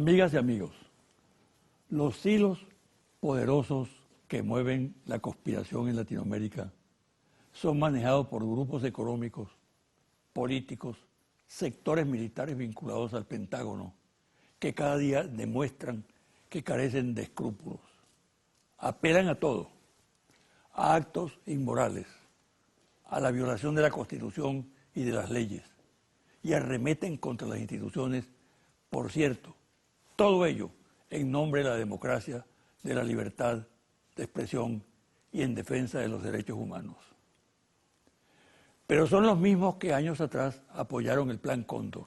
Amigas y amigos, los hilos poderosos que mueven la conspiración en Latinoamérica son manejados por grupos económicos, políticos, sectores militares vinculados al Pentágono, que cada día demuestran que carecen de escrúpulos. Apelan a todo, a actos inmorales, a la violación de la Constitución y de las leyes, y arremeten contra las instituciones, por cierto, todo ello en nombre de la democracia, de la libertad de expresión y en defensa de los derechos humanos. Pero son los mismos que años atrás apoyaron el Plan Cóndor,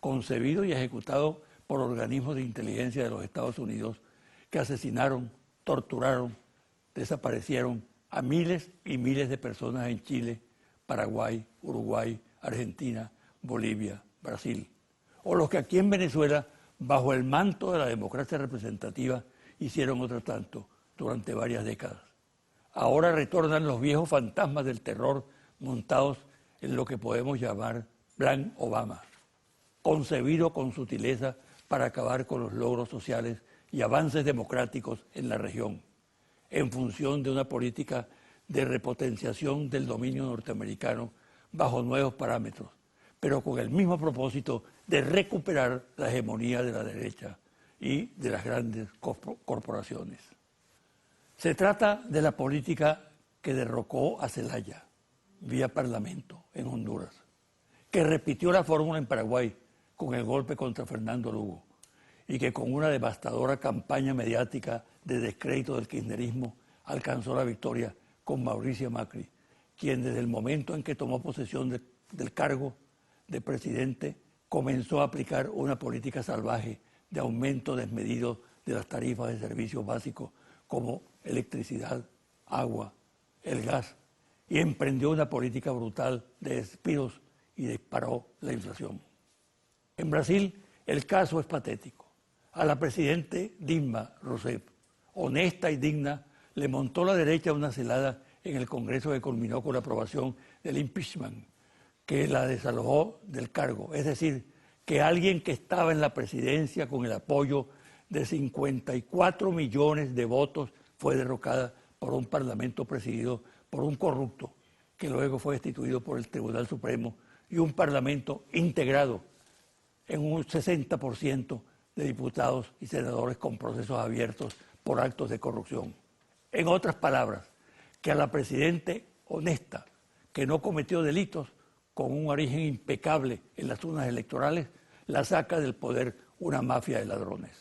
concebido y ejecutado por organismos de inteligencia de los Estados Unidos que asesinaron, torturaron, desaparecieron a miles y miles de personas en Chile, Paraguay, Uruguay, Argentina, Bolivia, Brasil. O los que aquí en Venezuela, bajo el manto de la democracia representativa, hicieron otro tanto durante varias décadas. Ahora retornan los viejos fantasmas del terror montados en lo que podemos llamar Plan Obama, concebido con sutileza para acabar con los logros sociales y avances democráticos en la región, en función de una política de repotenciación del dominio norteamericano bajo nuevos parámetros, pero con el mismo propósito de recuperar la hegemonía de la derecha y de las grandes corporaciones. Se trata de la política que derrocó a Zelaya, vía Parlamento, en Honduras, que repitió la fórmula en Paraguay con el golpe contra Fernando Lugo y que con una devastadora campaña mediática de descrédito del kirchnerismo alcanzó la victoria con Mauricio Macri, quien desde el momento en que tomó posesión del cargo de presidente comenzó a aplicar una política salvaje de aumento desmedido de las tarifas de servicios básicos como electricidad, agua, el gas, y emprendió una política brutal de despidos y disparó la inflación. En Brasil el caso es patético. A la presidente Dilma Rousseff, honesta y digna, le montó la derecha una celada en el Congreso que culminó con la aprobación del impeachment, que la desalojó del cargo. Es decir, que alguien que estaba en la presidencia con el apoyo de 54 millones de votos fue derrocada por un parlamento presidido por un corrupto que luego fue destituido por el Tribunal Supremo y un parlamento integrado en un 60% de diputados y senadores con procesos abiertos por actos de corrupción. En otras palabras, que a la presidente honesta, que no cometió delitos, con un origen impecable en las urnas electorales, la saca del poder una mafia de ladrones.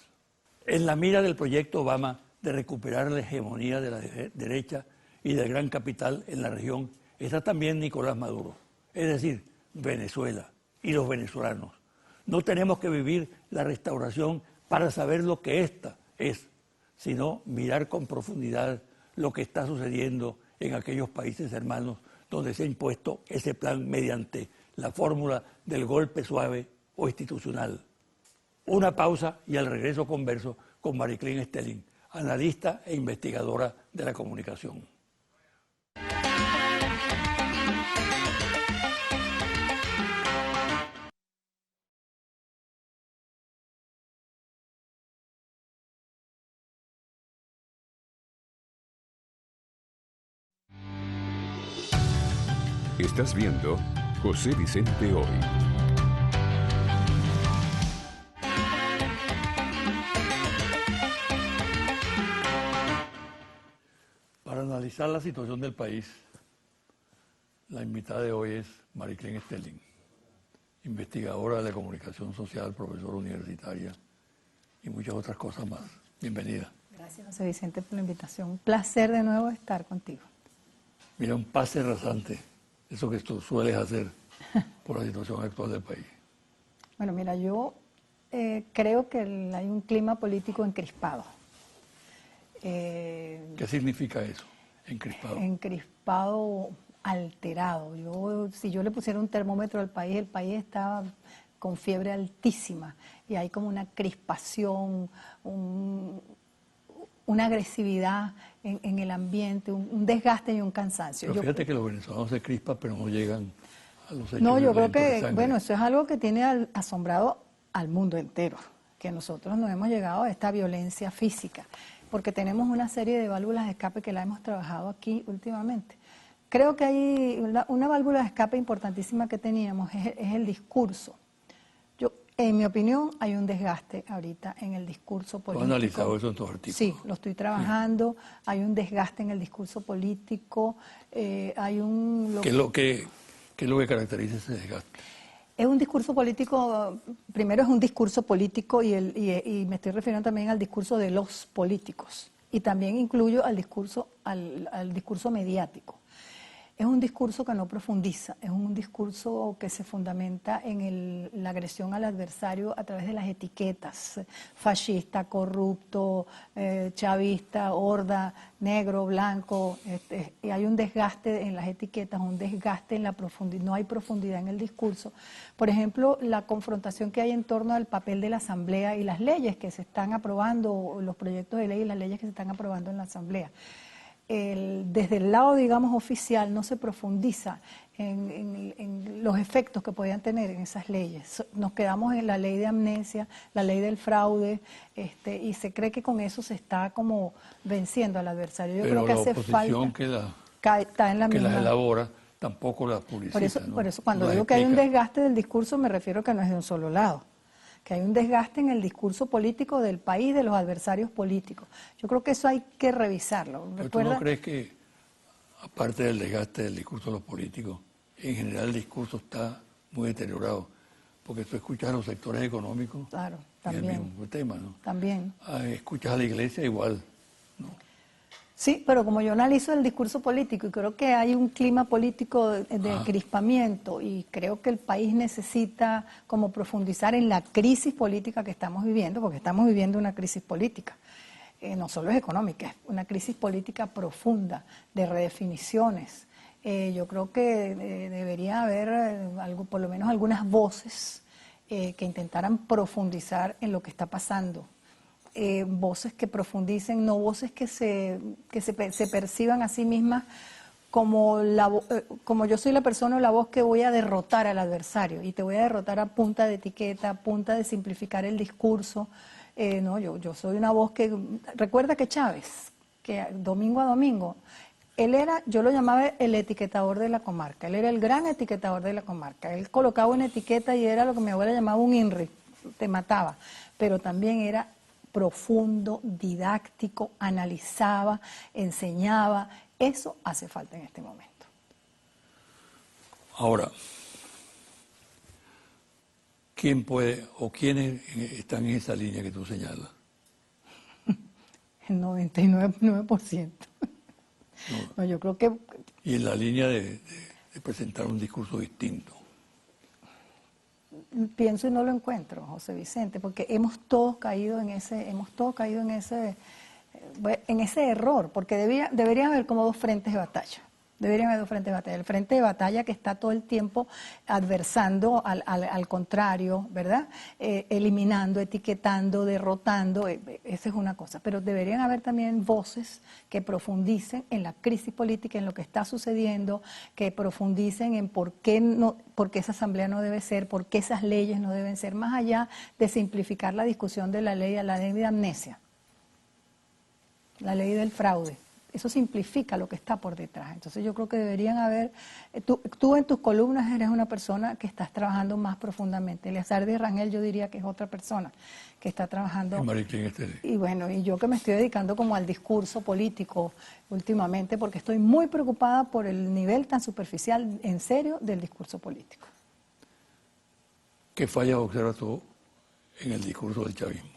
En la mira del proyecto Obama de recuperar la hegemonía de la derecha y del gran capital en la región está también Nicolás Maduro, es decir, Venezuela y los venezolanos. No tenemos que vivir la restauración para saber lo que ésta es, sino mirar con profundidad lo que está sucediendo en aquellos países hermanos donde se ha impuesto ese plan mediante la fórmula del golpe suave o institucional. Una pausa y al regreso converso con Mariclín Stelling, analista e investigadora de la comunicación. Estás viendo José Vicente Hoy. Para analizar la situación del país, la invitada de hoy es Mariclín Stelling, investigadora de la comunicación social, profesora universitaria y muchas otras cosas más. Bienvenida. Gracias, José Vicente, por la invitación. Un placer de nuevo estar contigo. Mira, un pase rasante, eso que tú sueles hacer por la situación actual del país. Bueno, mira, yo creo que hay un clima político encrispado. ¿Qué significa eso, encrispado? Encrispado, alterado. Si yo le pusiera un termómetro al país, el país está con fiebre altísima y hay como una crispación, una agresividad en el ambiente, un desgaste y un cansancio. Pero fíjate que los venezolanos se crispan, pero no llegan a los hechos. No, yo creo que, bueno, eso es algo que tiene asombrado al mundo entero, que nosotros no hemos llegado a esta violencia física, porque tenemos una serie de válvulas de escape que la hemos trabajado aquí últimamente. Creo que hay una válvula de escape importantísima que teníamos, es el discurso. En mi opinión, hay un desgaste ahorita en el discurso político. ¿Tú has analizado eso en tus artículos? Sí, lo estoy trabajando. Sí. Hay un desgaste en el discurso político. Hay un... ¿Qué es lo que caracteriza ese desgaste? Es un discurso político, primero es un discurso político y me estoy refiriendo también al discurso de los políticos. Y también incluyo al discurso mediático. Es un discurso que no profundiza, es un discurso que se fundamenta en la agresión al adversario a través de las etiquetas, fascista, corrupto, chavista, horda, negro, blanco, y hay un desgaste en las etiquetas, un desgaste en la profundidad, no hay profundidad en el discurso. Por ejemplo, la confrontación que hay en torno al papel de la Asamblea y las leyes que se están aprobando, los proyectos de ley y las leyes que se están aprobando en la Asamblea. Desde el lado, digamos, oficial no se profundiza en los efectos que podían tener en esas leyes. Nos quedamos en la ley de amnesia, la ley del fraude, y se cree que con eso se está como venciendo al adversario. Yo creo que hace falta que las elabora tampoco las publicita. Por eso cuando digo que hay un desgaste del discurso me refiero que no es de un solo lado, que hay un desgaste en el discurso político del país, de los adversarios políticos. Yo creo que eso hay que revisarlo. ¿Pero tú no crees que, aparte del desgaste del discurso de los políticos, en general el discurso está muy deteriorado? Porque tú escuchas a los sectores económicos, claro, también, el mismo tema, ¿no? También. Escuchas a la iglesia igual, ¿no? Sí, pero como yo analizo el discurso político y creo que hay un clima político de crispamiento y creo que el país necesita como profundizar en la crisis política que estamos viviendo, porque estamos viviendo una crisis política, no solo es económica, es una crisis política profunda de redefiniciones. Yo creo que debería haber algo, por lo menos algunas voces que intentaran profundizar en lo que está pasando. Voces que profundicen, no voces que se perciban a sí mismas como yo soy la persona o la voz que voy a derrotar al adversario y te voy a derrotar a punta de etiqueta, a punta de simplificar el discurso. No, yo soy una voz que... Recuerda que Chávez, que domingo a domingo, él era, yo lo llamaba el etiquetador de la comarca, él era el gran etiquetador de la comarca. Él colocaba una etiqueta y era lo que mi abuela llamaba un INRI, te mataba, pero también era profundo, didáctico, analizaba, enseñaba. Eso hace falta en este momento. Ahora, ¿quién puede o quiénes están en esa línea que tú señalas? El 99%. No, yo creo que... Y en la línea de presentar un discurso distinto. Pienso y no lo encuentro, José Vicente, porque hemos todos caído en ese error, porque debería haber como dos frentes de batalla. Deberían haber dos frentes de batalla. El frente de batalla que está todo el tiempo adversando al contrario, ¿verdad? Eliminando, etiquetando, derrotando, esa es una cosa. Pero deberían haber también voces que profundicen en la crisis política, en lo que está sucediendo, que profundicen en por qué esa asamblea no debe ser, por qué esas leyes no deben ser, más allá de simplificar la discusión de la ley de amnesia, la ley del fraude. Eso simplifica lo que está por detrás. Entonces yo creo que deberían haber... Tú en tus columnas eres una persona que estás trabajando más profundamente. Eleazar de Rangel yo diría que es otra persona que está trabajando... Y bueno, y yo que me estoy dedicando como al discurso político últimamente porque estoy muy preocupada por el nivel tan superficial, en serio, del discurso político. ¿Qué fallas observas tú en el discurso del chavismo?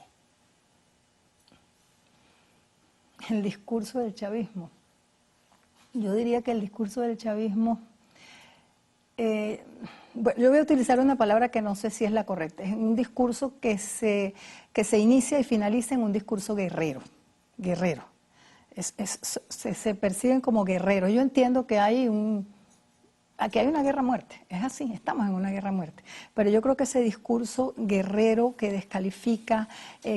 El discurso del chavismo. Yo diría que el discurso del chavismo, bueno, yo voy a utilizar una palabra que no sé si es la correcta, es un discurso que se inicia y finaliza en un discurso guerrero. Se perciben como guerreros. Yo entiendo que aquí hay una guerra a muerte, es así, estamos en una guerra a muerte, pero yo creo que ese discurso guerrero que descalifica,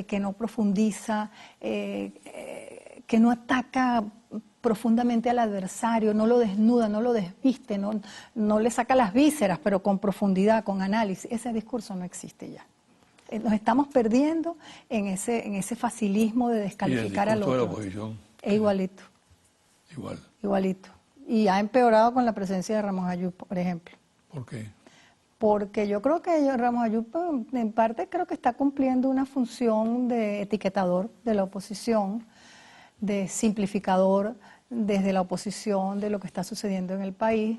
que no profundiza, que no ataca profundamente al adversario, no lo desnuda, no lo desviste, no le saca las vísceras, pero con profundidad, con análisis, ese discurso no existe ya. nos estamos perdiendo en ese facilismo de descalificar al otro. De la oposición. Es igualito. Igualito. Y ha empeorado con la presencia de Ramos Ayub, por ejemplo. ¿Por qué? Porque yo creo que Ramos Ayub, en parte, creo que está cumpliendo una función de etiquetador de la oposición, de simplificador desde la oposición de lo que está sucediendo en el país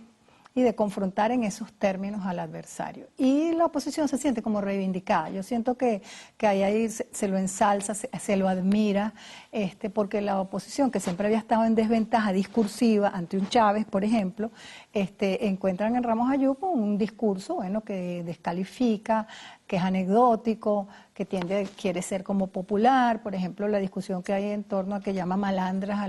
y de confrontar en esos términos al adversario. Y la oposición se siente como reivindicada. Yo siento que ahí se lo ensalza, se lo admira, porque la oposición, que siempre había estado en desventaja discursiva ante un Chávez, por ejemplo, encuentran en Ramos Ayub un discurso, bueno, que descalifica, que es anecdótico, que quiere ser como popular. Por ejemplo, la discusión que hay en torno a que llama malandras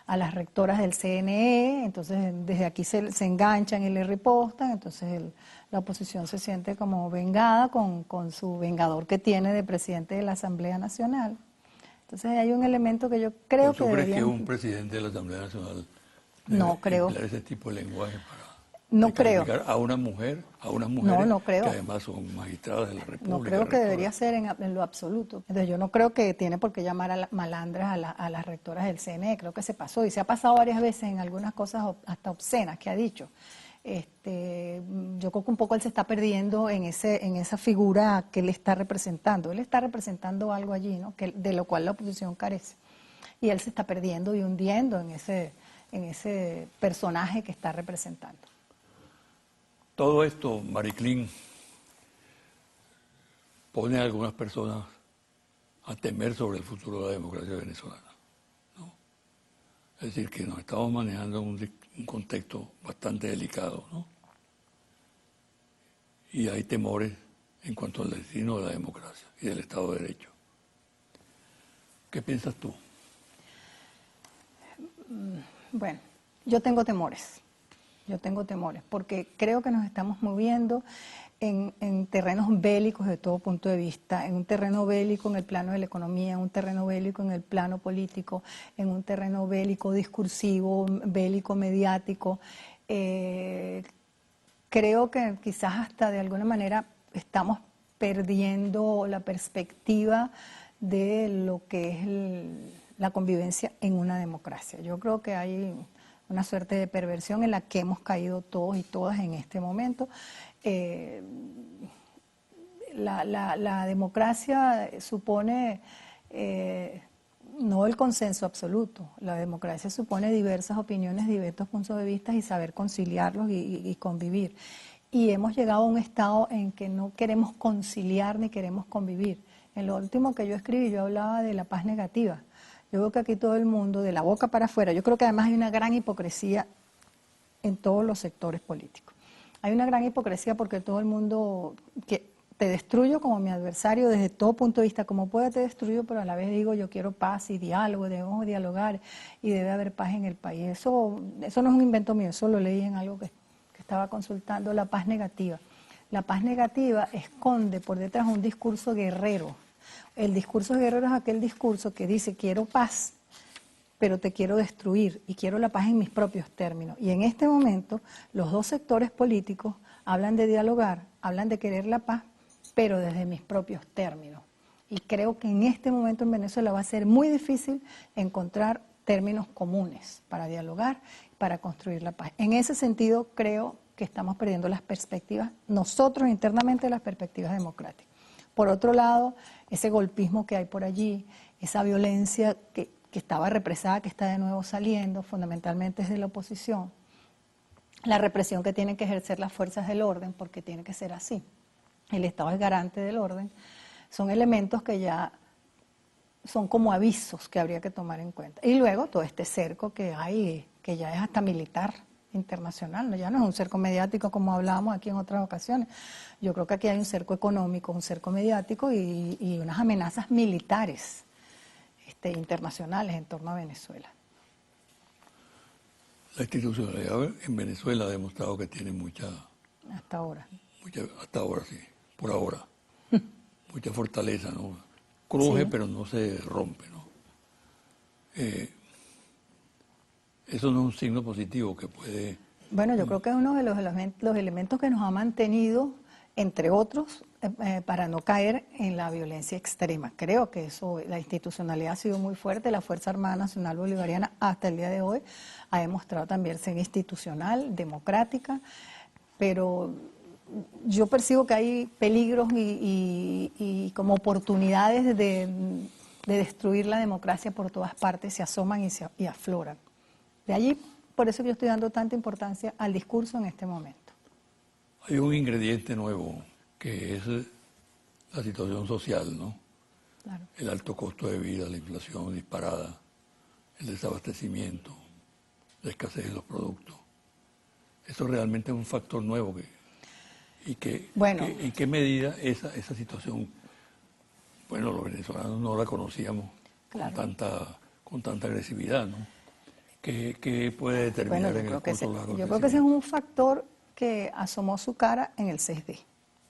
a las rectoras del CNE, entonces desde aquí se enganchan y le ripostan, entonces la oposición se siente como vengada con su vengador que tiene de presidente de la Asamblea Nacional. Entonces hay un elemento que yo creo que debería... ¿Tú crees que un presidente de la Asamblea Nacional no creo emplear ese tipo de lenguaje para no creo a unas mujeres no creo que además son magistradas de la República? No creo que debería ser en lo absoluto. Entonces yo no creo que tiene por qué llamar a malandras a las rectoras del CNE. Creo que se pasó y se ha pasado varias veces en algunas cosas hasta obscenas que ha dicho. Yo creo que un poco él se está perdiendo en esa figura que él está representando. Él está representando algo allí, ¿no? De lo cual la oposición carece. Y él se está perdiendo y hundiendo en ese personaje que está representando. Todo esto, Mariclín, pone a algunas personas a temer sobre el futuro de la democracia venezolana, ¿no? Es decir, que nos estamos manejando en un contexto bastante delicado, ¿no? Y hay temores en cuanto al destino de la democracia y del Estado de Derecho. ¿Qué piensas tú? Bueno, yo tengo temores. Porque creo que nos estamos moviendo en terrenos bélicos de todo punto de vista, en un terreno bélico en el plano de la economía, en un terreno bélico en el plano político, en un terreno bélico discursivo, bélico mediático. Creo que quizás hasta de alguna manera estamos perdiendo la perspectiva de lo que es la convivencia en una democracia. Yo creo que hay una suerte de perversión en la que hemos caído todos y todas en este momento. La democracia supone no el consenso absoluto, la democracia supone diversas opiniones, diversos puntos de vista y saber conciliarlos y convivir. Y hemos llegado a un estado en que no queremos conciliar ni queremos convivir. En lo último que yo escribí, yo hablaba de la paz negativa. Yo veo que aquí todo el mundo, de la boca para afuera, yo creo que además hay una gran hipocresía en todos los sectores políticos. Hay una gran hipocresía porque todo el mundo, que te destruyo como mi adversario desde todo punto de vista, como pueda te destruyo, pero a la vez digo yo quiero paz y diálogo, debemos dialogar y debe haber paz en el país. Eso no es un invento mío, eso lo leí en algo que estaba consultando, la paz negativa. La paz negativa esconde por detrás un discurso guerrero. El discurso guerrero es aquel discurso que dice quiero paz, pero te quiero destruir y quiero la paz en mis propios términos. Y en este momento los dos sectores políticos hablan de dialogar, hablan de querer la paz, pero desde mis propios términos. Y creo que en este momento en Venezuela va a ser muy difícil encontrar términos comunes para dialogar, para construir la paz. En ese sentido creo que estamos perdiendo las perspectivas, nosotros internamente las perspectivas democráticas. Por otro lado, ese golpismo que hay por allí, esa violencia que estaba represada, que está de nuevo saliendo, fundamentalmente es de la oposición, la represión que tienen que ejercer las fuerzas del orden, porque tiene que ser así. El Estado es garante del orden, son elementos que ya son como avisos que habría que tomar en cuenta. Y luego todo este cerco que hay, que ya es hasta militar, internacional, ¿no? Ya no es un cerco mediático como hablábamos aquí en otras ocasiones. Yo creo que aquí hay un cerco económico, un cerco mediático y unas amenazas militares internacionales en torno a Venezuela. La institucionalidad en Venezuela ha demostrado que tiene hasta ahora sí, por ahora, mucha fortaleza, ¿no? Cruje, sí, pero no se rompe, ¿no? Eso no es un signo positivo que puede... Bueno, yo creo que es uno de los elementos que nos ha mantenido entre otros, para no caer en la violencia extrema. Creo que eso, la institucionalidad ha sido muy fuerte, la Fuerza Armada Nacional Bolivariana hasta el día de hoy ha demostrado también ser institucional, democrática, pero yo percibo que hay peligros y como oportunidades de destruir la democracia por todas partes, se asoman y afloran. De allí, por eso que yo estoy dando tanta importancia al discurso en este momento. Hay un ingrediente nuevo que es la situación social, ¿no? Claro. El alto costo de vida, la inflación disparada, el desabastecimiento, la escasez de los productos. Eso realmente es un factor nuevo ¿en qué medida esa situación, bueno, los venezolanos no la conocíamos claro, con tanta agresividad, ¿no? ¿Qué puede determinar en el corto largo? Yo creo que ese es un factor que asomó su cara en el 6D.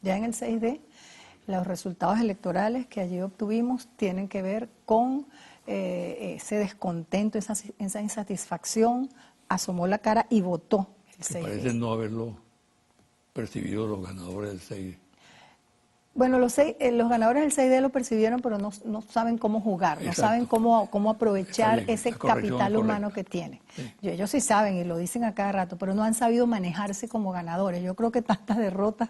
Ya en el 6D, los resultados electorales que allí obtuvimos tienen que ver con ese descontento, esa insatisfacción, asomó la cara y votó el 6D. Parece no haberlo percibido los ganadores del 6D. Bueno, los ganadores del 6D lo percibieron, pero no saben cómo jugar, Exacto. No saben cómo aprovechar ese capital humano correcta. que tienen. Sí. Ellos sí saben y lo dicen a cada rato, pero no han sabido manejarse como ganadores. Yo creo que tantas derrotas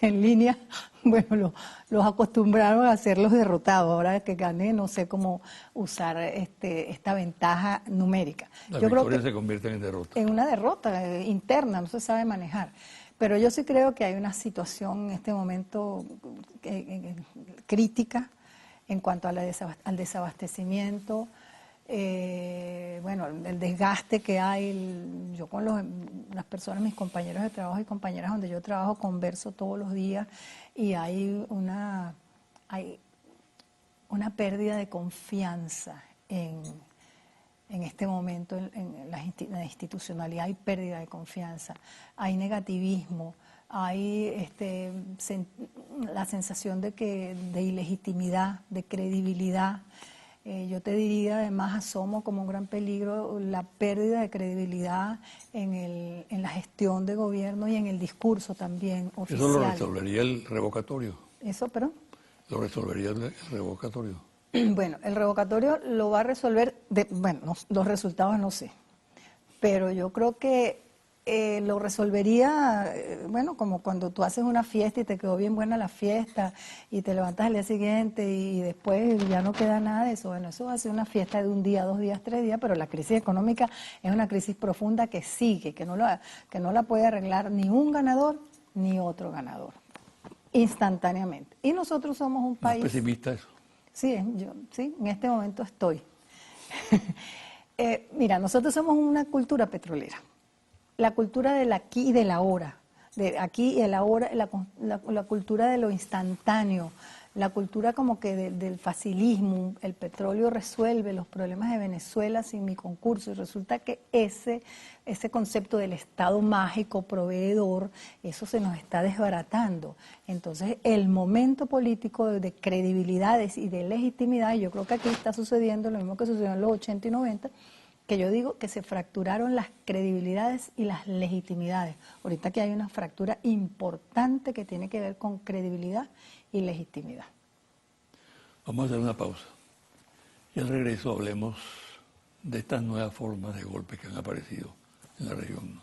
en línea, bueno, los acostumbraron a ser los derrotados. Ahora que gané, no sé cómo usar esta ventaja numérica. Las Yo creo victorias que se convierten en derrotas. en una derrota interna, no se sabe manejar. Pero yo sí creo que hay una situación en este momento crítica en cuanto a al desabastecimiento, bueno, el desgaste que hay. Yo con las personas, mis compañeros de trabajo y compañeras donde yo trabajo, converso todos los días y hay una pérdida de confianza en este momento en la institucionalidad. Hay pérdida de confianza, hay negativismo, hay la sensación de ilegitimidad, de credibilidad. Yo te diría, además, asomo como un gran peligro la pérdida de credibilidad en la gestión de gobierno y en el discurso también oficial. ¿Eso lo resolvería el revocatorio? ¿Eso, perdón? ¿Lo resolvería el revocatorio? Bueno, el revocatorio lo va a resolver, los resultados no sé, pero yo creo que lo resolvería, bueno, como cuando tú haces una fiesta y te quedó bien buena la fiesta y te levantas al día siguiente y después ya no queda nada de eso. Bueno, eso va a ser una fiesta de un día, 2 días, 3 días, pero la crisis económica es una crisis profunda que sigue, que no la puede arreglar ni un ganador ni otro ganador, instantáneamente. Y nosotros somos un país... ¿No es pesimista eso? Sí, sí, en este momento estoy. Mira, nosotros somos una cultura petrolera. La cultura del aquí y del ahora, de aquí y el ahora, la cultura de lo instantáneo, la cultura como que del facilismo. El petróleo resuelve los problemas de Venezuela sin mi concurso, y resulta que ese concepto del Estado mágico, proveedor, eso se nos está desbaratando. Entonces, el momento político de credibilidades y de legitimidad, yo creo que aquí está sucediendo lo mismo que sucedió en los 80 y 90, que yo digo que se fracturaron las credibilidades y las legitimidades. Ahorita que hay una fractura importante que tiene que ver con credibilidad y legitimidad. Vamos a hacer una pausa. Y al regreso hablemos de estas nuevas formas de golpes que han aparecido en la región, ¿no?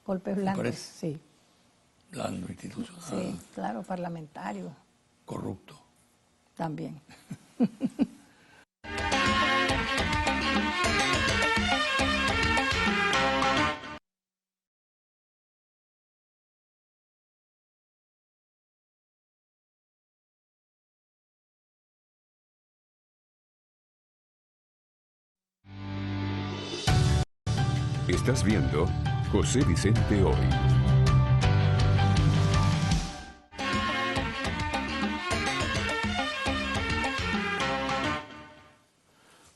Golpes blancos, sí. Blando, institucional. Sí, claro, parlamentario. Corrupto. También. Estás viendo José Vicente Hoy.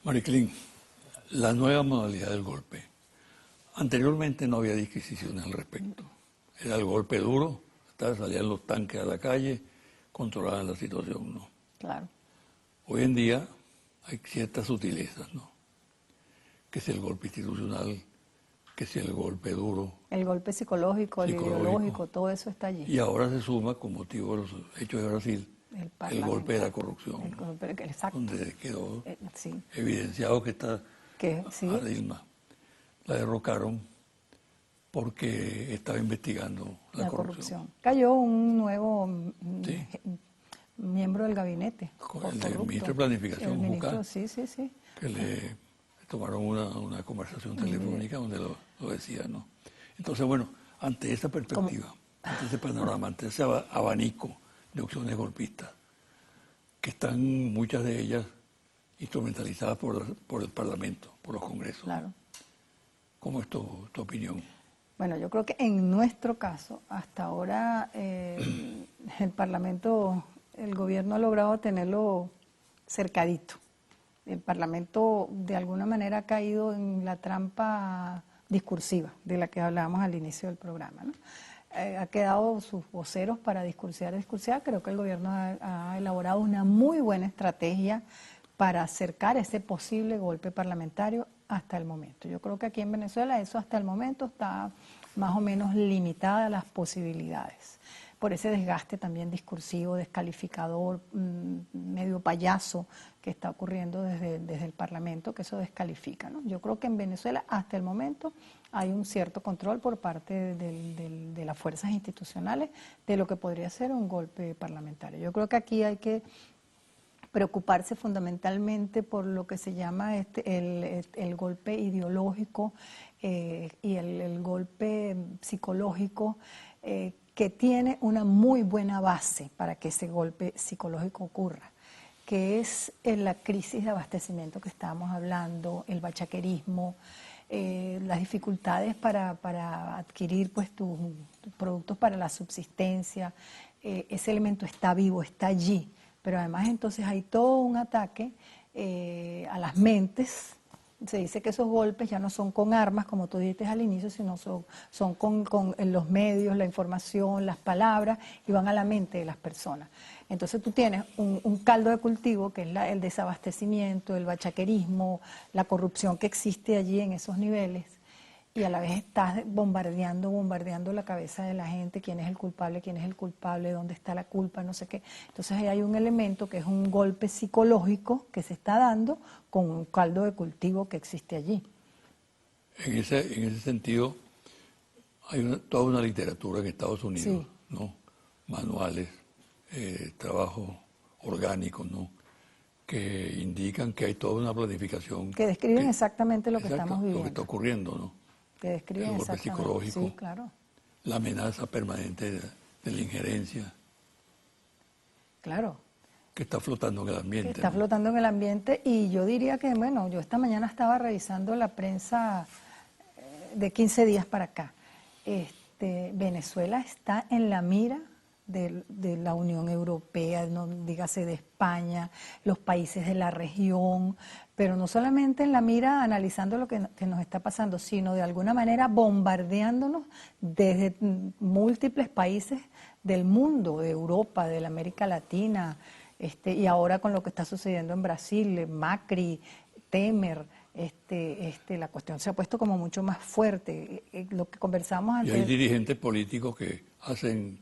Mariclín, la nueva modalidad del golpe. Anteriormente no había disquisiciones al respecto. Era el golpe duro, salían los tanques a la calle, controlaban la situación, ¿no? Claro. Hoy en día hay ciertas sutilezas, ¿no? Que si el golpe institucional, que si el golpe duro. El golpe psicológico, el ideológico, todo eso está allí. Y ahora se suma, con motivo de los hechos de Brasil, el golpe de la corrupción, exacto. donde quedó sí. evidenciado que sí. a Dilma la derrocaron porque estaba investigando la corrupción. Cayó un nuevo miembro del gabinete. El ministro de Planificación, ministro, sí. Que le tomaron una conversación telefónica donde lo decía, ¿no? Entonces, bueno, ante esa perspectiva, ante ese panorama, ante ese abanico de opciones golpistas, que están muchas de ellas instrumentalizadas por el Parlamento, por los congresos. Claro. ¿Cómo es tu opinión? Bueno, yo creo que en nuestro caso, hasta ahora, el Parlamento, el gobierno ha logrado tenerlo cercadito. El Parlamento de alguna manera ha caído en la trampa discursiva de la que hablábamos al inicio del programa, ¿no? Ha quedado sus voceros para discursiar. Creo que el gobierno ha elaborado una muy buena estrategia para acercar ese posible golpe parlamentario hasta el momento. Yo creo que aquí en Venezuela eso hasta el momento está más o menos limitada las posibilidades. Por ese desgaste también discursivo, descalificador, medio payaso que está ocurriendo desde el Parlamento, que eso descalifica, ¿no? Yo creo que en Venezuela hasta el momento hay un cierto control por parte de las fuerzas institucionales de lo que podría ser un golpe parlamentario. Yo creo que aquí hay que preocuparse fundamentalmente por lo que se llama el golpe ideológico y el golpe psicológico, que tiene una muy buena base para que ese golpe psicológico ocurra, que es la crisis de abastecimiento que estábamos hablando, el bachaquerismo, las dificultades para adquirir pues tus productos para la subsistencia. Ese elemento está vivo, está allí, pero además entonces hay todo un ataque a las mentes. Se dice que esos golpes ya no son con armas, como tú dijiste al inicio, sino son con los medios, la información, las palabras, y van a la mente de las personas. Entonces tú tienes un caldo de cultivo, que es el desabastecimiento, el bachaquerismo, la corrupción que existe allí en esos niveles, y a la vez estás bombardeando la cabeza de la gente, quién es el culpable, dónde está la culpa, no sé qué. Entonces ahí hay un elemento que es un golpe psicológico que se está dando con un caldo de cultivo que existe allí. En ese sentido, hay toda una literatura en Estados Unidos, sí, ¿no? Manuales, trabajos orgánicos, ¿no? Que indican que hay toda una planificación. Que describen exactamente lo que estamos viviendo. Lo que está ocurriendo, ¿no? Que describen el golpe exactamente. psicológico, Sí, claro. La amenaza permanente de la injerencia. Claro. Que está flotando en el ambiente. Está flotando en el ambiente, y yo diría que, bueno, yo esta mañana estaba revisando la prensa de 15 días para acá. Venezuela está en la mira de la Unión Europea, no dígase de España, los países de la región, pero no solamente en la mira analizando lo que nos está pasando, sino de alguna manera bombardeándonos desde múltiples países del mundo, de Europa, de la América Latina, y ahora con lo que está sucediendo en Brasil, Macri, Temer, la cuestión se ha puesto como mucho más fuerte. Lo que conversamos antes. Y hay dirigentes políticos que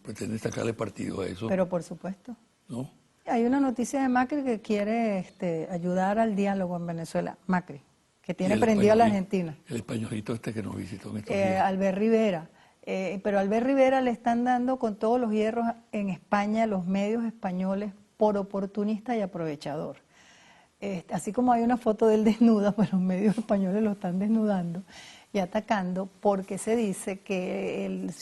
pretenden sacarle partido a eso. Pero por supuesto. ¿No? Hay una noticia de Macri que quiere ayudar al diálogo en Venezuela. Macri, que tiene prendida a la Argentina. El españolito que nos visitó en estos días. Albert Rivera. Pero a Albert Rivera le están dando con todos los hierros en España, los medios españoles, por oportunista y aprovechador. Así como hay una foto de él desnuda, pues los medios españoles lo están desnudando y atacando, porque se dice que el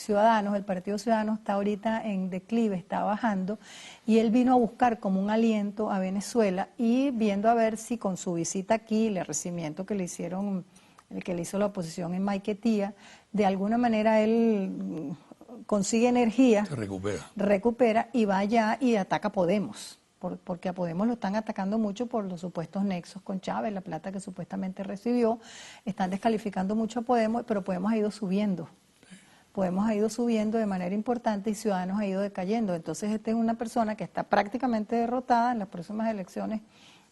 Partido Ciudadanos está ahorita en declive, está bajando, y él vino a buscar como un aliento a Venezuela, y viendo a ver si con su visita aquí, el recibimiento que le hicieron, el que le hizo la oposición en Maiquetía, de alguna manera él consigue energía, se recupera y va allá y ataca a Podemos. Porque a Podemos lo están atacando mucho por los supuestos nexos con Chávez, la plata que supuestamente recibió. Están descalificando mucho a Podemos, pero Podemos ha ido subiendo. Podemos ha ido subiendo de manera importante y Ciudadanos ha ido decayendo. Entonces, esta es una persona que está prácticamente derrotada en las próximas elecciones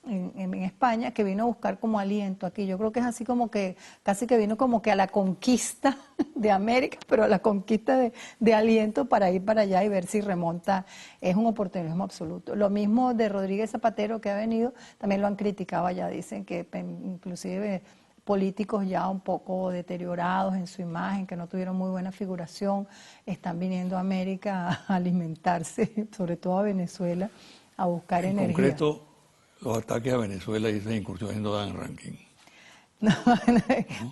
en España, que vino a buscar como aliento aquí. Yo creo que es así como que, casi que vino como que a la conquista de América, pero a la conquista de aliento para ir para allá y ver si remonta. Es un oportunismo absoluto. Lo mismo de Rodríguez Zapatero, que ha venido, también lo han criticado allá, dicen que inclusive políticos ya un poco deteriorados en su imagen, que no tuvieron muy buena figuración, están viniendo a América a alimentarse, sobre todo a Venezuela, a buscar energía. En concreto, los ataques a Venezuela y esas incursiones no dan ranking. No,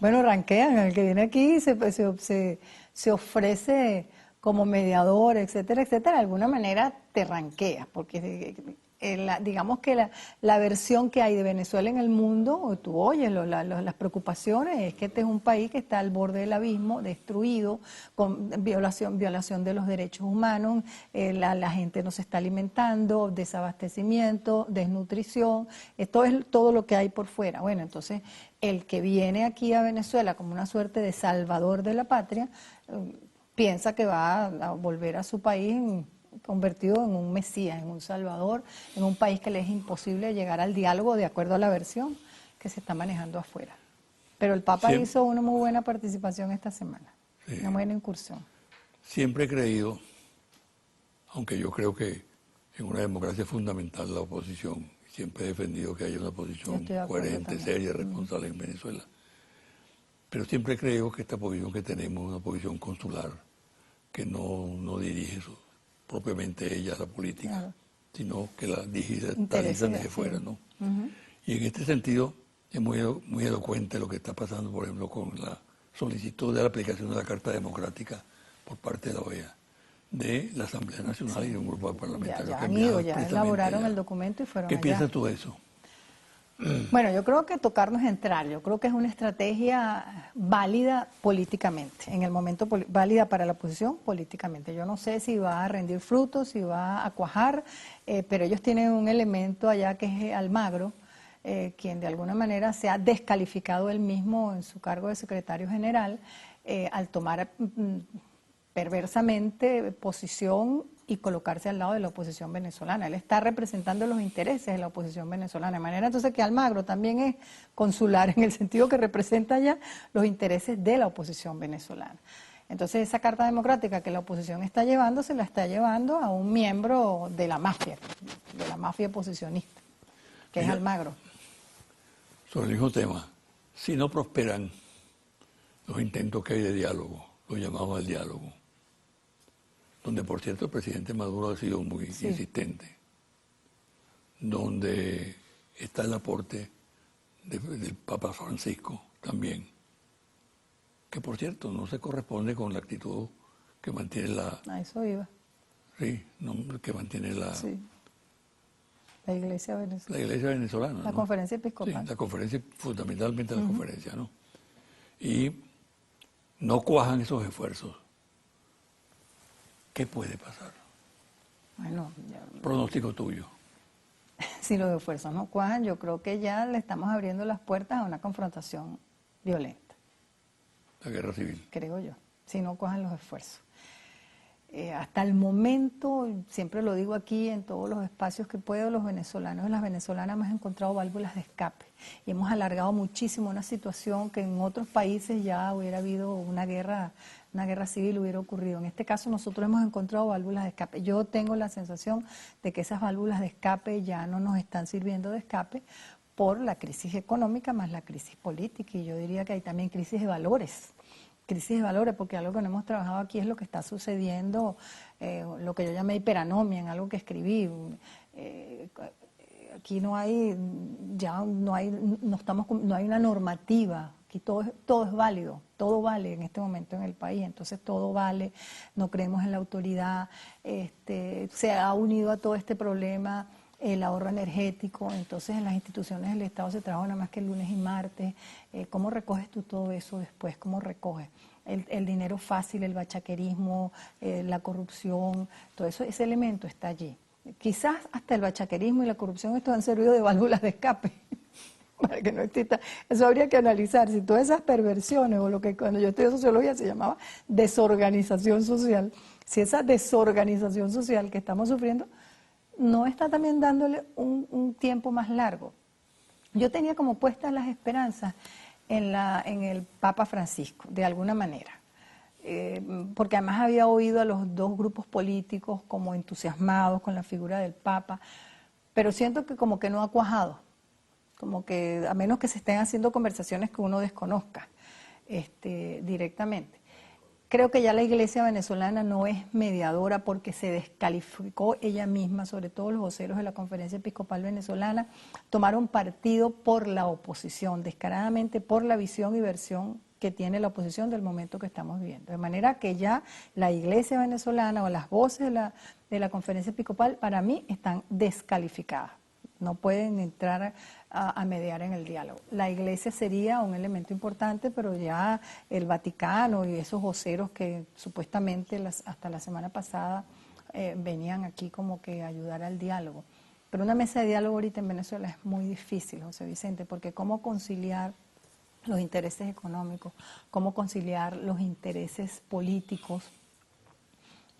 bueno, ranquean, el que viene aquí se ofrece como mediador, etcétera, etcétera, de alguna manera te ranquea, porque digamos que la versión que hay de Venezuela en el mundo, tú oyes las preocupaciones, es que este es un país que está al borde del abismo, destruido, con violación de los derechos humanos, la gente no se está alimentando, desabastecimiento, desnutrición, esto es todo lo que hay por fuera. Bueno, entonces el que viene aquí a Venezuela como una suerte de salvador de la patria, piensa que va a volver a su país convertido en un mesías, en un salvador, en un país que le es imposible llegar al diálogo de acuerdo a la versión que se está manejando afuera. Pero el Papa hizo una muy buena participación esta semana, una buena incursión. Siempre he creído, aunque yo creo que en una democracia es fundamental la oposición, siempre he defendido que haya una oposición coherente, seria, responsable en Venezuela, pero siempre creo que esta posición que tenemos es una posición consular, que no dirige propiamente ella la política, claro, sino que la digitalizan desde fuera, ¿no? Y en este sentido es muy elocuente lo que está pasando, por ejemplo, con la solicitud de la aplicación de la Carta Democrática por parte de la OEA, de la Asamblea Nacional y de un grupo de parlamentarios. Ya elaboraron el documento y fueron ¿Qué allá. piensas tú de eso? Bueno, yo creo que tocarnos entrar, yo creo que es una estrategia válida políticamente, en el momento válida para la oposición políticamente. Yo no sé si va a rendir frutos, si va a cuajar, pero ellos tienen un elemento allá que es Almagro, quien de alguna manera se ha descalificado él mismo en su cargo de secretario general al tomar perversamente posición y colocarse al lado de la oposición venezolana. Él está representando los intereses de la oposición venezolana, de manera entonces que Almagro también es consular en el sentido que representa ya los intereses de la oposición venezolana. Entonces esa carta democrática que la oposición está llevando, se la está llevando a un miembro de la mafia oposicionista, que es Almagro. Sobre el mismo tema, si no prosperan los intentos que hay de diálogo, los llamados al diálogo, donde por cierto el presidente Maduro ha sido muy insistente, donde está el aporte del Papa Francisco también, que por cierto no se corresponde con la actitud que mantiene la... A eso iba. Sí, que mantiene la... Sí. La Iglesia venezolana. La Iglesia venezolana, La Conferencia Episcopal. Sí, la conferencia, fundamentalmente la conferencia, ¿no? Y no cuajan esos esfuerzos. ¿Qué puede pasar? Bueno, pronóstico tuyo. Si los esfuerzos no cuajan, yo creo que ya le estamos abriendo las puertas a una confrontación violenta. La guerra civil. Creo yo, si no cuajan los esfuerzos. Hasta el momento, siempre lo digo aquí en todos los espacios que puedo, los venezolanos y las venezolanas hemos encontrado válvulas de escape y hemos alargado muchísimo una situación que en otros países ya hubiera habido una guerra civil, hubiera ocurrido. En este caso nosotros hemos encontrado válvulas de escape. Yo tengo la sensación de que esas válvulas de escape ya no nos están sirviendo de escape por la crisis económica más la crisis política, y yo diría que hay también crisis de valores, porque algo que no hemos trabajado aquí es lo que está sucediendo, lo que yo llamé hiperanomia, en algo que escribí. Aquí no hay una normativa, aquí todo es válido, todo vale en este momento en el país, entonces todo vale, no creemos en la autoridad, se ha unido a todo este problema el ahorro energético, entonces en las instituciones del Estado se trabaja nada más que el lunes y martes. ¿Cómo recoges tú todo eso después? ¿Cómo recoges? El dinero fácil, el bachaquerismo, la corrupción, todo eso, ese elemento está allí. Quizás hasta el bachaquerismo y la corrupción estos han servido de válvulas de escape para que no exista. Eso habría que analizar, si todas esas perversiones, o lo que cuando yo estudié sociología se llamaba desorganización social, si esa desorganización social que estamos sufriendo no está también dándole un tiempo más largo. Yo tenía como puestas las esperanzas en el Papa Francisco, de alguna manera. Porque además había oído a los dos grupos políticos como entusiasmados con la figura del Papa, pero siento que como que no ha cuajado, como que a menos que se estén haciendo conversaciones que uno desconozca directamente. Creo que ya la Iglesia venezolana no es mediadora porque se descalificó ella misma, sobre todo los voceros de la Conferencia Episcopal Venezolana, tomaron partido por la oposición, descaradamente por la visión y versión que tiene la oposición del momento que estamos viviendo. De manera que ya la Iglesia venezolana o las voces de la Conferencia Episcopal para mí están descalificadas. No pueden entrar a mediar en el diálogo. La Iglesia sería un elemento importante, pero ya el Vaticano y esos voceros que supuestamente hasta la semana pasada venían aquí como que a ayudar al diálogo. Pero una mesa de diálogo ahorita en Venezuela es muy difícil, José Vicente, porque cómo conciliar los intereses económicos, cómo conciliar los intereses políticos.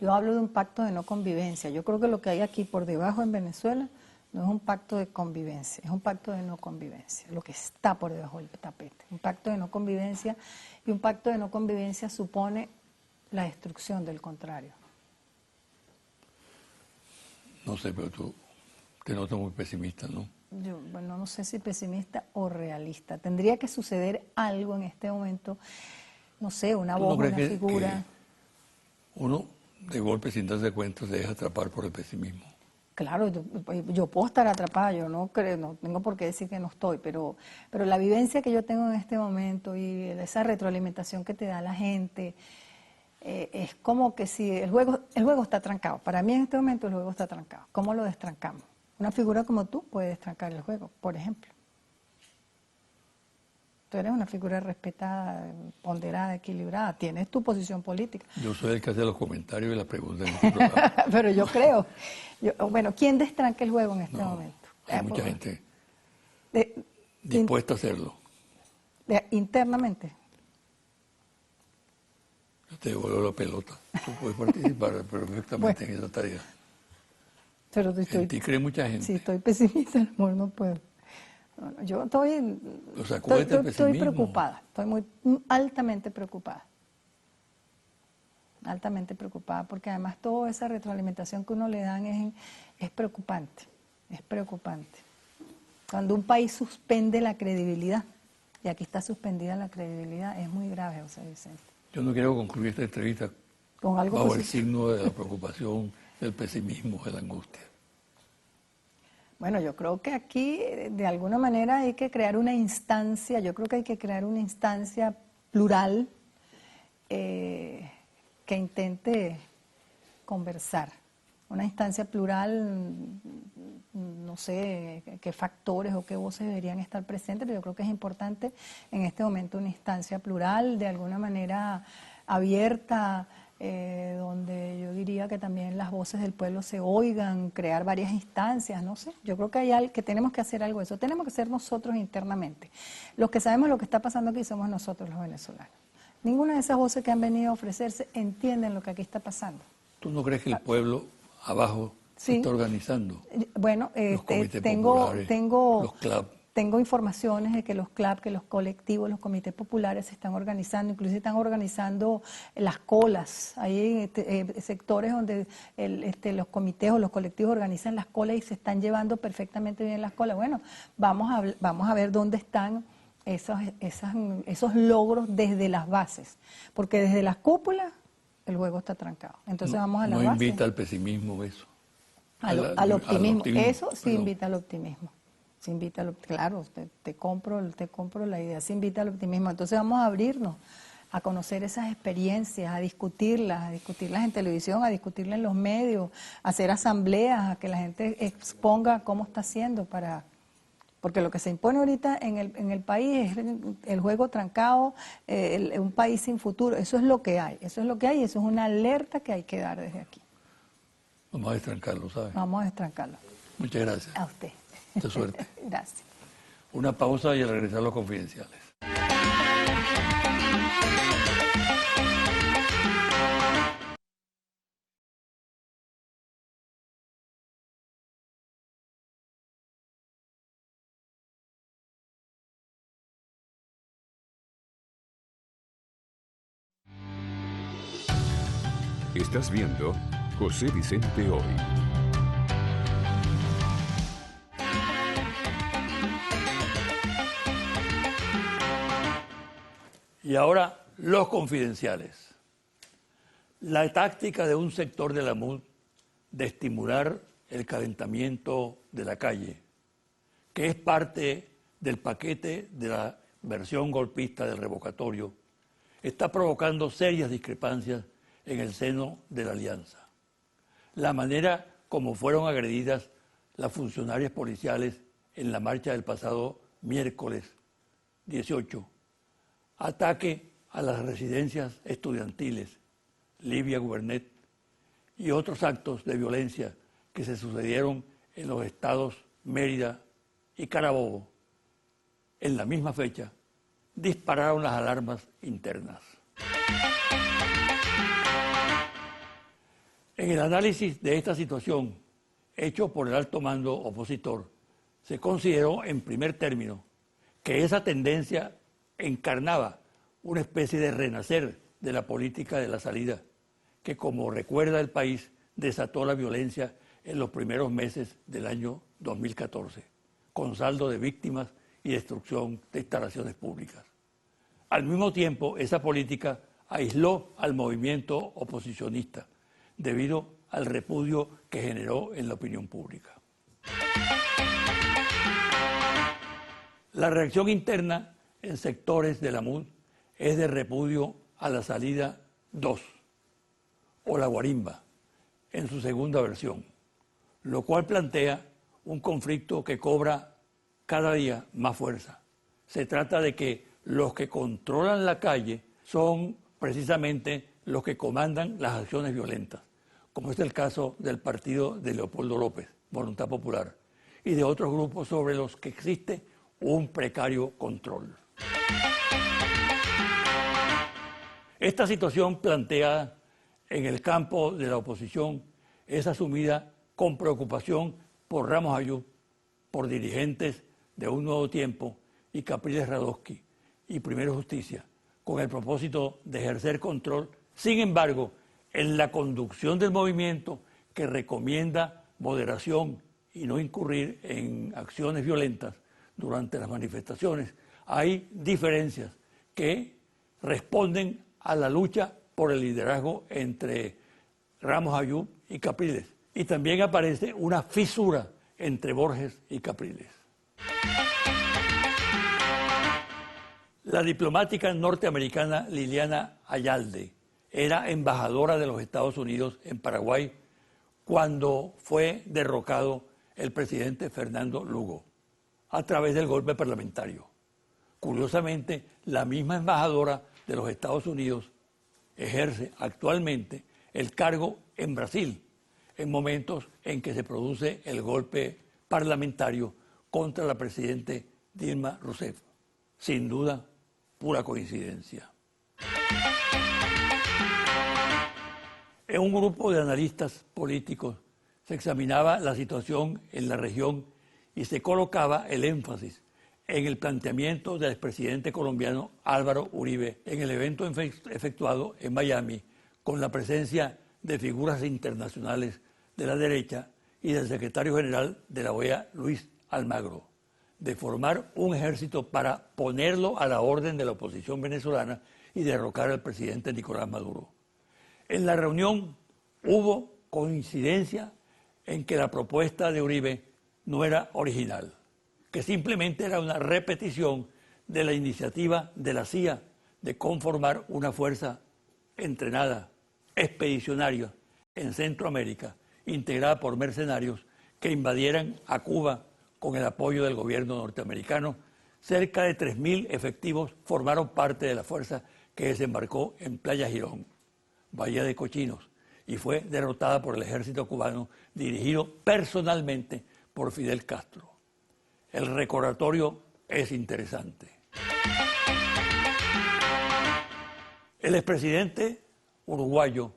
Yo hablo de un pacto de no convivencia. Yo creo que lo que hay aquí por debajo en Venezuela no es un pacto de convivencia, es un pacto de no convivencia, lo que está por debajo del tapete. Un pacto de no convivencia, y un pacto de no convivencia supone la destrucción del contrario. No sé, pero tú te notas muy pesimista, ¿no? Yo, bueno, no sé si pesimista o realista. Tendría que suceder algo en este momento, no sé, una voz, una figura. Que uno, de golpe, sin darse cuenta, se deja atrapar por el pesimismo. Claro, yo puedo estar atrapada, yo no creo, no tengo por qué decir que no estoy, pero la vivencia que yo tengo en este momento y esa retroalimentación que te da la gente, es como que si el juego está trancado. Para mí en este momento el juego está trancado. ¿Cómo lo destrancamos? Una figura como tú puede destrancar el juego, por ejemplo. Tú eres una figura respetada, ponderada, equilibrada, tienes tu posición política. Yo soy el que hace los comentarios y las preguntas en este programa. Pero yo creo, bueno, ¿quién destranca el juego en este momento? Hay mucha gente dispuesta a hacerlo. Internamente. Yo te devuelvo la pelota. Tú puedes participar perfectamente en esa tarea. Pero en ti cree mucha gente. Si estoy pesimista, amor, no puedo. Yo estoy preocupada, estoy muy altamente preocupada. Altamente preocupada, porque además toda esa retroalimentación que uno le dan es preocupante, es preocupante. Cuando un país suspende la credibilidad, y aquí está suspendida la credibilidad, es muy grave, José Vicente. Yo no quiero concluir esta entrevista con algo bajo el signo de la preocupación, del pesimismo, de la angustia. Bueno, yo creo que aquí de alguna manera hay que crear una instancia, yo creo que hay que crear una instancia plural que intente conversar. Una instancia plural, no sé qué factores o qué voces deberían estar presentes, pero yo creo que es importante en este momento una instancia plural, de alguna manera abierta, donde yo diría que también las voces del pueblo se oigan, crear varias instancias, no sé. Yo creo que tenemos que hacer algo de eso. Tenemos que ser nosotros internamente. Los que sabemos lo que está pasando aquí somos nosotros los venezolanos. Ninguna de esas voces que han venido a ofrecerse entienden lo que aquí está pasando. ¿Tú no crees que el pueblo abajo se está organizando? Bueno, los comités populares, los clubs. Tengo informaciones de que los clubs, que los colectivos, los comités populares se están organizando, incluso están organizando las colas. Hay sectores donde los comités o los colectivos organizan las colas y se están llevando perfectamente bien las colas. Bueno, vamos a ver dónde están esos logros desde las bases, porque desde las cúpulas el juego está trancado. Entonces vamos a la base. No invita al pesimismo eso. Al optimismo. Eso sí invita al optimismo. Se invita claro, te compro la idea, se invita al optimismo. Entonces vamos a abrirnos a conocer esas experiencias, a discutirlas en televisión, a discutirlas en los medios, a hacer asambleas, a que la gente exponga cómo está haciendo porque lo que se impone ahorita en el país es el juego trancado, un país sin futuro. Eso es lo que hay, y eso es una alerta que hay que dar desde aquí. Vamos a destrancarlo, ¿sabes? Vamos a destrancarlo. Muchas gracias. A usted. Mucha suerte. Gracias. Una pausa y al regresar los confidenciales. Estás viendo José Vicente Hoy. Y ahora, los confidenciales. La táctica de un sector de la MUD de estimular el calentamiento de la calle, que es parte del paquete de la versión golpista del revocatorio, está provocando serias discrepancias en el seno de la alianza. La manera como fueron agredidas las funcionarias policiales en la marcha del pasado miércoles 18, ataque a las residencias estudiantiles, Livia Gubernet, y otros actos de violencia que se sucedieron en los estados Mérida y Carabobo, en la misma fecha, dispararon las alarmas internas. En el análisis de esta situación, hecho por el alto mando opositor, se consideró en primer término que esa tendencia encarnaba una especie de renacer de la política de la salida, que, como recuerda el país, desató la violencia en los primeros meses del año 2014, con saldo de víctimas y destrucción de instalaciones públicas. Al mismo tiempo, esa política aisló al movimiento oposicionista debido al repudio que generó en la opinión pública. La reacción interna en sectores de la MUD es de repudio a la salida 2, o la guarimba, en su segunda versión, lo cual plantea un conflicto que cobra cada día más fuerza. Se trata de que los que controlan la calle son precisamente los que comandan las acciones violentas, como es el caso del partido de Leopoldo López, Voluntad Popular, y de otros grupos sobre los que existe un precario control. Esta situación planteada en el campo de la oposición es asumida con preocupación por Ramos Ayub, por dirigentes de Un Nuevo Tiempo y Capriles Radosky y Primero Justicia, con el propósito de ejercer control. Sin embargo, en la conducción del movimiento, que recomienda moderación y no incurrir en acciones violentas durante las manifestaciones, hay diferencias que responden a la lucha por el liderazgo entre Ramos Ayub y Capriles. Y también aparece una fisura entre Borges y Capriles. La diplomática norteamericana Liliana Ayalde era embajadora de los Estados Unidos en Paraguay cuando fue derrocado el presidente Fernando Lugo a través del golpe parlamentario. Curiosamente, la misma embajadora de los Estados Unidos ejerce actualmente el cargo en Brasil, en momentos en que se produce el golpe parlamentario contra la presidenta Dilma Rousseff. Sin duda, pura coincidencia. En un grupo de analistas políticos se examinaba la situación en la región y se colocaba el énfasis en el planteamiento del expresidente colombiano Álvaro Uribe en el evento efectuado en Miami con la presencia de figuras internacionales de la derecha y del secretario general de la OEA, Luis Almagro, de formar un ejército para ponerlo a la orden de la oposición venezolana y derrocar al presidente Nicolás Maduro. En la reunión hubo coincidencia en que la propuesta de Uribe no era original, que simplemente era una repetición de la iniciativa de la CIA de conformar una fuerza entrenada, expedicionaria, en Centroamérica, integrada por mercenarios que invadieran a Cuba con el apoyo del gobierno norteamericano. Cerca de 3.000 efectivos formaron parte de la fuerza que desembarcó en Playa Girón, Bahía de Cochinos, y fue derrotada por el ejército cubano dirigido personalmente por Fidel Castro. El recordatorio es interesante. El expresidente uruguayo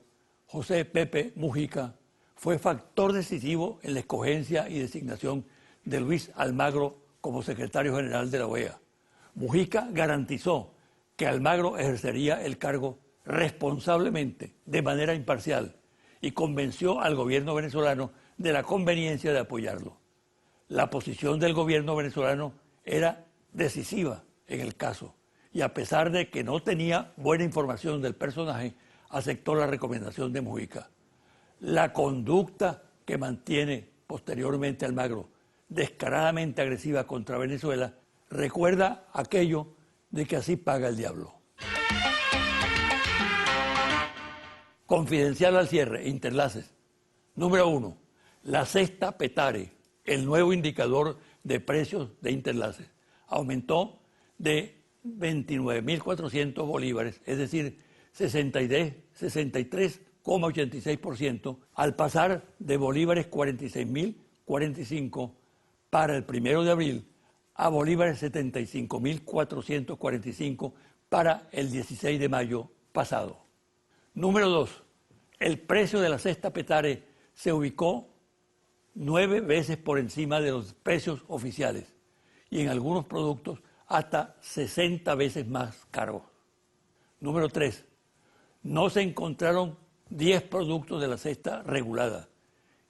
José Pepe Mujica fue factor decisivo en la escogencia y designación de Luis Almagro como secretario general de la OEA. Mujica garantizó que Almagro ejercería el cargo responsablemente, de manera imparcial, y convenció al gobierno venezolano de la conveniencia de apoyarlo. La posición del gobierno venezolano era decisiva en el caso, y a pesar de que no tenía buena información del personaje, aceptó la recomendación de Mujica. La conducta que mantiene posteriormente Almagro, descaradamente agresiva contra Venezuela, recuerda aquello de que así paga el diablo. Confidencial al cierre, Interlaces. Número 1. La cesta Petare, el nuevo indicador de precios de Interlaces, aumentó de 29.400 bolívares, es decir, 63,86%, al pasar de bolívares 46.045 para el 1 de abril a bolívares 75.445 para el 16 de mayo pasado. Número 2. El precio de la cesta Petare se ubicó 9 veces por encima de los precios oficiales y en algunos productos hasta 60 veces más caros. Número 3. No se encontraron 10 productos de la cesta regulada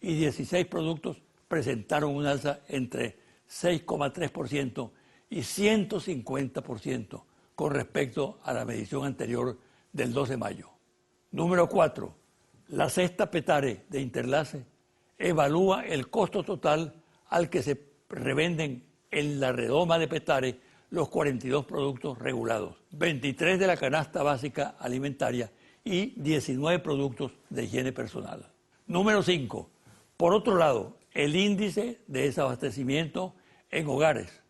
y 16 productos presentaron un alza entre 6,3% y 150% con respecto a la medición anterior del 2 de mayo. Número 4. La cesta Petare de Interlace evalúa el costo total al que se revenden en la redoma de Petare los 42 productos regulados, 23 de la canasta básica alimentaria y 19 productos de higiene personal. Número 5. Por otro lado, el índice de desabastecimiento en hogares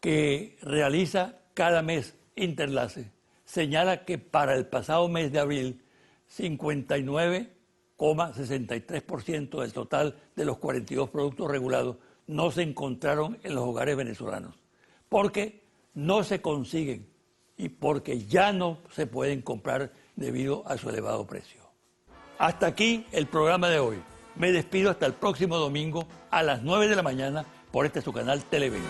que realiza cada mes Interlace señala que para el pasado mes de abril, 59,63% del total de los 42 productos regulados no se encontraron en los hogares venezolanos, porque no se consiguen y porque ya no se pueden comprar debido a su elevado precio. Hasta aquí el programa de hoy. Me despido hasta el próximo domingo a las 9 de la mañana por su canal Televen.